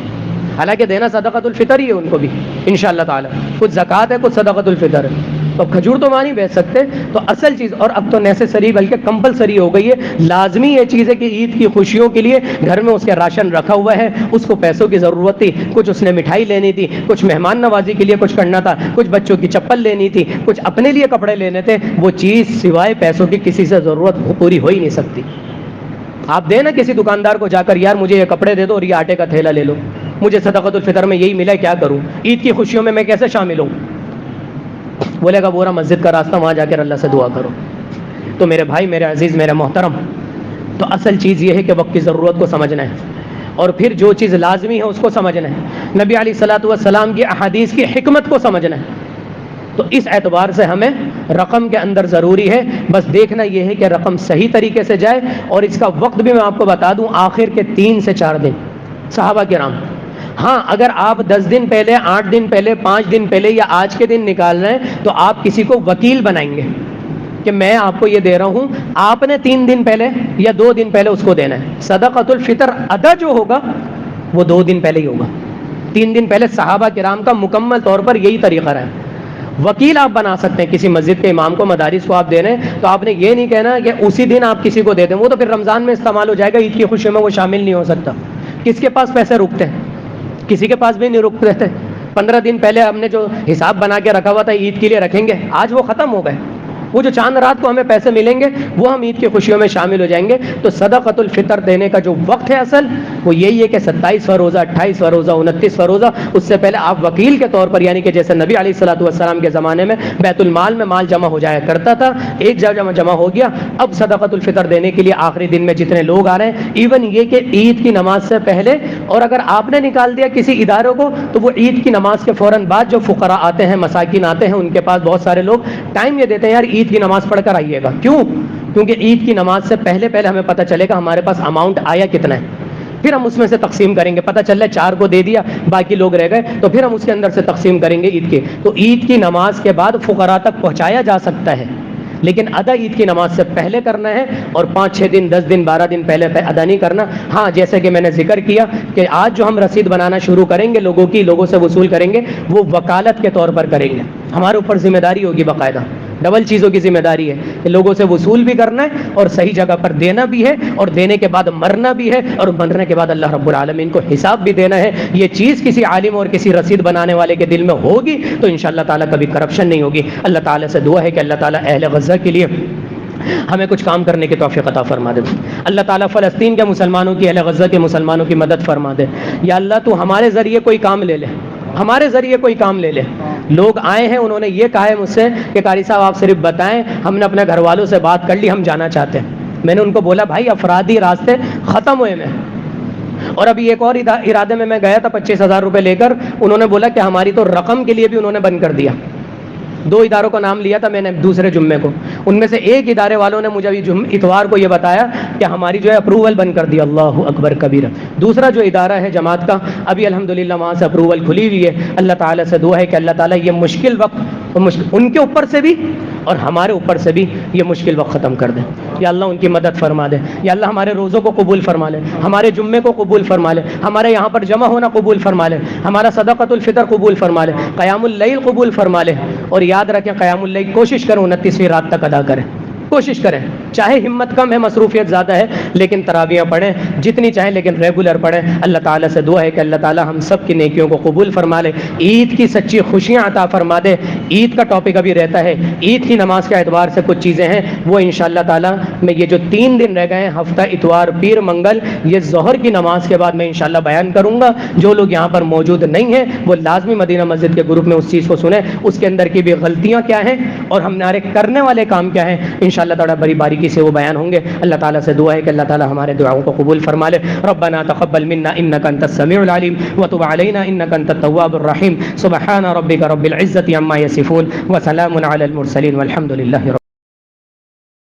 حالانکہ دینا صدقۃ الفطر ہی ہے ان کو بھی انشاءاللہ تعالی، کچھ زکوٰۃ ہے، کچھ صدقۃ الفطر ہے. تو کھجور تو وہاں نہیں بیچ سکتے. تو اصل چیز، اور اب تو نیسیسری بلکہ کمپلسری ہو گئی ہے، لازمی یہ چیز ہے کہ عید کی خوشیوں کے لیے گھر میں اس کے راشن رکھا ہوا ہے، اس کو پیسوں کی ضرورت تھی، کچھ اس نے مٹھائی لینی تھی، کچھ مہمان نوازی کے لیے کچھ کرنا تھا، کچھ بچوں کی چپل لینی تھی، کچھ اپنے لیے کپڑے لینے تھے. وہ چیز سوائے پیسوں کی کسی سے ضرورت پوری ہو ہی نہیں سکتی. آپ دیں نا کسی دکاندار کو جا کر، یار مجھے یہ کپڑے دے دو اور یہ آٹے کا تھیلا لے لو، مجھے صدقۃ الفطر میں یہی ملا ہے، کیا کروں، عید کی خوشیوں میں کیسے شامل ہوں؟ بولے گا بورا مسجد کا راستہ، وہاں جا کر اللہ سے دعا کرو. تو میرے بھائی، میرے عزیز، میرے محترم، تو اصل چیز یہ ہے کہ وقت کی ضرورت کو سمجھنا ہے، اور پھر جو چیز لازمی ہے اس کو سمجھنا ہے، نبی علیہ الصلوۃ والسلام کی احادیث کی حکمت کو سمجھنا ہے. تو اس اعتبار سے ہمیں رقم کے اندر ضروری ہے، بس دیکھنا یہ ہے کہ رقم صحیح طریقے سے جائے، اور اس کا وقت بھی میں آپ کو بتا دوں، آخر کے 3 سے 4 دن صحابہ کرام۔ ہاں اگر آپ 10 دن پہلے، 8 دن پہلے، 5 دن پہلے یا آج کے دن نکال رہے ہیں تو آپ کسی کو وکیل بنائیں گے کہ میں آپ کو یہ دے رہا ہوں، آپ نے 3 دن پہلے یا 2 دن پہلے اس کو دینا ہے۔ صدقۃ الفطر ادا جو ہوگا وہ 2 دن پہلے ہی ہوگا، 3 دن پہلے صحابہ کرام کا مکمل طور پر یہی طریقہ رہا ہے۔ وکیل آپ بنا سکتے ہیں کسی مسجد کے امام کو، مدارس کو آپ دے رہے ہیں تو آپ نے یہ نہیں کہنا کہ اسی دن آپ کسی کو دے دیں، وہ تو پھر رمضان میں استعمال ہو جائے گا، عید کی خوشی میں وہ شامل نہیں ہو سکتا۔ کس کے پاس پیسے رکتے ہیں؟ کسی کے پاس بھی نہیں رکتے تھے۔ 15 دن پہلے ہم نے جو حساب بنا کے رکھا ہوا تھا عید کے لیے رکھیں گے، آج وہ ختم ہو گئے۔ وہ جو چاند رات کو ہمیں پیسے ملیں گے وہ ہم عید کی خوشیوں میں شامل ہو جائیں گے۔ تو صدقۃ الفطر دینے کا جو وقت ہے اصل وہ یہی ہے کہ 27واں روزہ، 28واں روزہ، 29واں روزہ، اس سے پہلے آپ وکیل کے طور پر، یعنی کہ جیسے نبی علیہ الصلوۃ والسلام کے زمانے میں بیت المال میں مال جمع ہو جایا کرتا تھا، ایک جمع ہو گیا، اب صدقۃ الفطر دینے کے لیے آخری دن میں جتنے لوگ آ رہے ہیں، ایون یہ کہ عید کی نماز سے پہلے، اور اگر آپ نے نکال دیا کسی اداروں کو تو وہ عید کی نماز کے فوراً بعد جو فقراء آتے ہیں، مساکین آتے ہیں، ان کے پاس بہت سارے لوگ ٹائم یہ دیتے ہیں، یار عید کی نماز پڑھ کر آئیے گا۔ کیوں؟ کیونکہ عید کی نماز سے پہلے ہمیں پتہ چلے گا ہمارے پاس اماؤنٹ آیا کتنا ہے، پھر ہم اس میں سے تقسیم کریں گے، پتہ چل رہا ہے 4 کو دے دیا، باقی لوگ رہ گئے، تو پھر ہم اس کے اندر سے تقسیم کریں گے عید کے۔ تو عید کی نماز کے بعد فقراء تک پہنچایا جا سکتا ہے، لیکن ادا عید کی نماز سے پہلے کرنا ہے، اور 5-6 دن، 10 دن، 12 دن پہلے ادا نہیں کرنا۔ ہاں جیسے کہ میں نے ذکر کیا کہ آج جو ہم رسید بنانا شروع کریں گے، لوگوں سے وصول کریں گے، وہ وکالت کے طور پر کریں گے، ہمارے اوپر ذمہ داری ہوگی، باقاعدہ ڈبل چیزوں کی ذمہ داری ہے کہ لوگوں سے وصول بھی کرنا ہے اور صحیح جگہ پر دینا بھی ہے، اور دینے کے بعد مرنا بھی ہے، اور مرنے کے بعد اللہ رب العالمین کو حساب بھی دینا ہے۔ یہ چیز کسی عالم اور کسی رسید بنانے والے کے دل میں ہوگی تو انشاءاللہ تعالیٰ کبھی کرپشن نہیں ہوگی۔ اللہ تعالیٰ سے دعا ہے کہ اللہ تعالیٰ اہل غزہ کے لیے ہمیں کچھ کام کرنے کی توفیق عطا فرما دے۔ اللہ تعالیٰ فلسطین کے مسلمانوں کی، اہل غزہ کے مسلمانوں کی مدد فرما دے۔ یا اللہ تو ہمارے ذریعے کوئی کام لے لے، ہمارے ذریعے کوئی کام لے لے۔ لوگ آئے ہیں، انہوں نے یہ کہا ہے مجھ سے کہ قاری صاحب آپ صرف بتائیں، ہم نے اپنے گھر والوں سے بات کر لی، ہم جانا چاہتے ہیں۔ میں نے ان کو بولا بھائی افرادی راستے ختم ہوئے میں، اور ابھی ایک اور ارادے میں گیا تھا 25,000 روپے لے کر، انہوں نے بولا کہ ہماری تو رقم کے لیے بھی انہوں نے بند کر دیا۔ 2 اداروں کا نام لیا تھا میں نے دوسرے جمعے کو، ان میں سے ایک ادارے والوں نے مجھے اتوار کو یہ بتایا کہ ہماری جو ہے اپروول بند کر دیا۔ اللہ اکبر کبیرہ۔ دوسرا جو ادارہ ہے جماعت کا، ابھی الحمدللہ وہاں سے اپروول کھلی ہوئی ہے۔ اللہ تعالیٰ سے دعا ہے کہ اللہ تعالیٰ یہ مشکل وقت ان کے اوپر سے بھی اور ہمارے اوپر سے بھی یہ مشکل وقت ختم کر دے۔ یا اللہ ان کی مدد فرما دے، یا اللہ ہمارے روزوں کو قبول فرما لے، ہمارے جمعے کو قبول فرما لے، ہمارے یہاں پر جمع ہونا قبول فرما لے، ہمارا صدقۃ الفطر قبول فرما لے، قیام اللیل قبول فرما لے۔ اور یاد رکھیں قیام اللیل کوشش کریں 29ویں رات تک ادا کریں، کوشش کریں، چاہے ہمت کم ہے، مصروفیت زیادہ ہے، لیکن تراویحیں پڑھیں جتنی چاہیں، لیکن ریگولر پڑھیں۔ اللہ تعالیٰ سے دعا ہے کہ اللہ تعالیٰ ہم سب کی نیکیوں کو قبول فرما لے، عید کی سچی خوشیاں عطا فرما دے۔ عید کا ٹاپک ابھی رہتا ہے، عید کی نماز کے اعتبار سے کچھ چیزیں ہیں، وہ انشاءاللہ تعالیٰ میں یہ جو 3 دن رہ گئے ہیں، ہفتہ اتوار پیر منگل، یہ ظہر کی نماز کے بعد میں انشاءاللہ بیان کروں گا۔ جو لوگ یہاں پر موجود نہیں ہیں وہ لازمی مدینہ مسجد کے گروپ میں اس چیز کو سنیں، اس کے اندر کی بھی غلطیاں کیا ہیں اور ہمارے کرنے والے کام کیا ہیں، انشاءاللہ تعالیٰ بڑی باریکی سے وہ بیان ہوں گے۔ اللہ تعالیٰ سے دعا ہے کہ اللہ تعالیٰ ہمارے دعاؤں کو قبول فرما لے۔ ربنا تقبل منا انك انت السميع العليم وتب علينا انك انت التواب الرحيم۔ سبحان ربك رب العزة عما يصفون وسلام على المرسلين والحمد لله رب